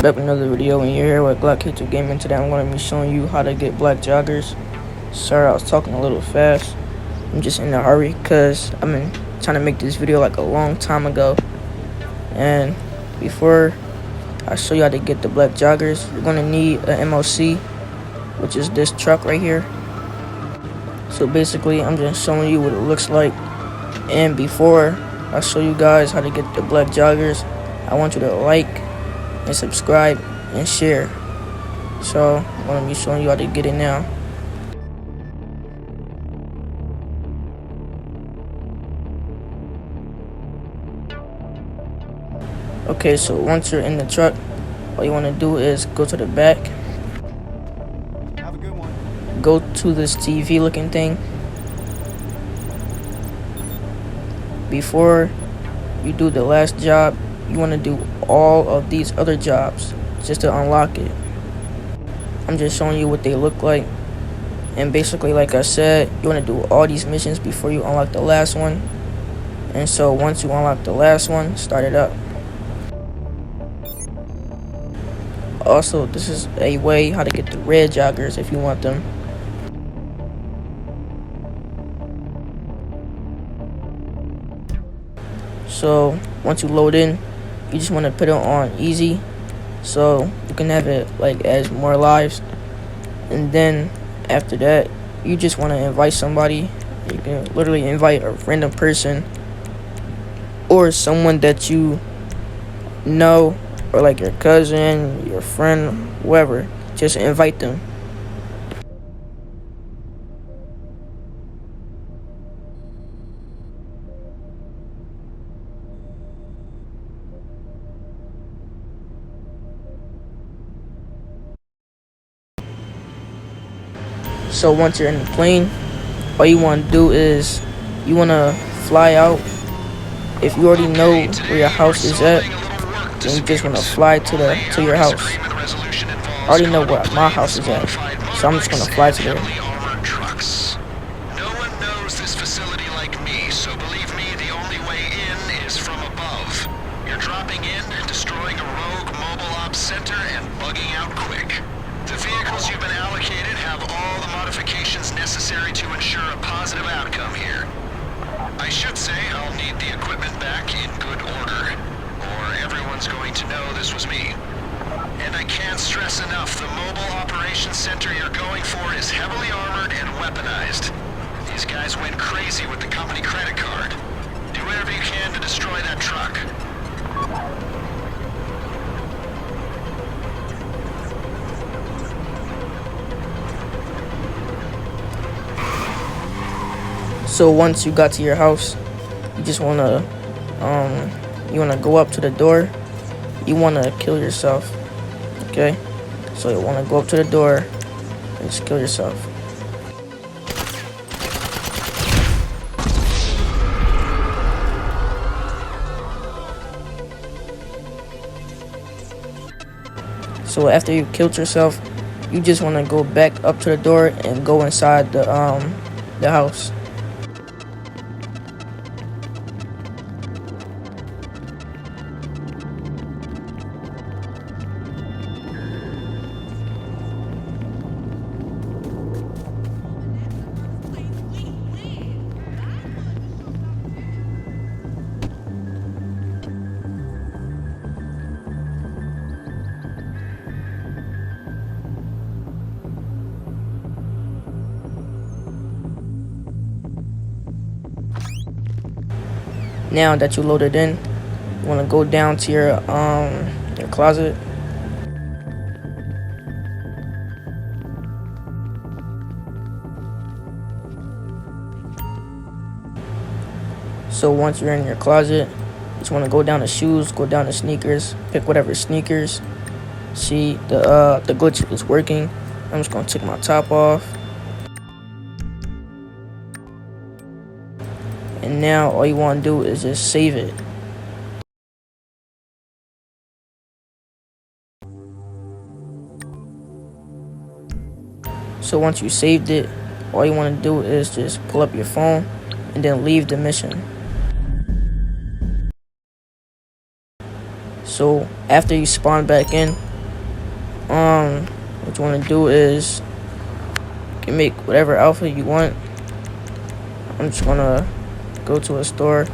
Back with another video, and you're here with GLOCK KTWO GAMING. Today I'm going to be showing you how to get black joggers. Sorry I was talking a little fast. I'm just in a hurry because I've been trying to make this video like a long time ago. And before I show you how to get the black joggers, you're going to need an MOC, which is this truck right here. So basically I'm just showing you what it looks like. And before I show you guys how to get the black joggers, I want you to like and subscribe and share. So I'm going to be showing you how to get it now. Okay, so once you're in the truck, all you want to do is go to the back. Have a good one. Go to this TV looking thing. Before you do the last job, you want to do all of these other jobs just to unlock it. I'm just showing you what they look like. And basically, like I said, you want to do all these missions before you unlock the last one. And so once you unlock the last one, start it up. Also, this is a way how to get the red joggers if you want them. So once you load in, you just want to put it on easy so you can have it like as more lives. And then after that, you just want to invite somebody. You can literally invite a random person or someone that you know, or like your cousin, your friend, whoever. Just invite them. So once you're in the plane, all you want to do is you want to fly out. If you already know where your house is at, then you just want to fly to your house. I already know where my house is at, so I'm just going to fly to there. No one knows this facility like me, so believe me, the only way in is from above. You're dropping in, destroying a rogue mobile ops center, and bugging out quick. The vehicles you've been allocated have all the modifications necessary to ensure a positive outcome here. I should say I'll need the equipment back in good order, or everyone's going to know this was me. And I can't stress enough, the mobile operations center you're going for is heavily armored and weaponized. These guys went crazy with the company credit card. Do whatever you can to destroy that truck. So once you got to your house, you just want to go up to the door. You want to kill yourself. Okay? So you want to go up to the door and just kill yourself. So after you killed yourself, you just want to go back up to the door and go inside the house. Now that you loaded in, you want to go down to your closet. So once you're in your closet, you just want to go down to shoes, go down to sneakers, pick whatever sneakers. See, the glitch is working. I'm just gonna take my top off. And now all you want to do is just save it. So once you saved it, all you want to do is just pull up your phone and then leave the mission. So after you spawn back in, what you want to do is you can make whatever outfit you want. I'm just gonna go to a store.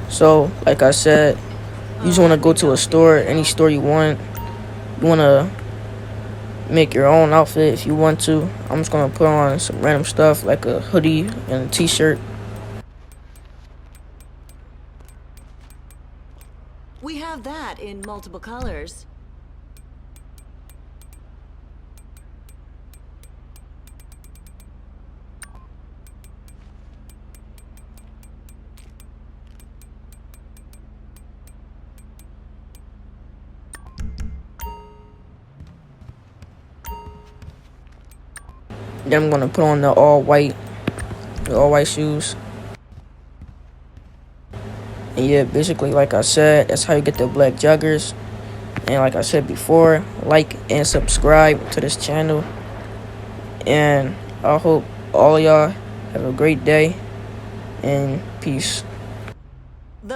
So, like I said, you just want to go to a store, any store you want. You want to make your own outfit if you want to. I'm just going to put on some random stuff like a hoodie and a t-shirt. We have that in multiple colors. Then I'm going to put on the all white shoes. And yeah, basically, like I said, that's how you get the black joggers. And like I said before, like and subscribe to this channel. And I hope all y'all have a great day. And peace. The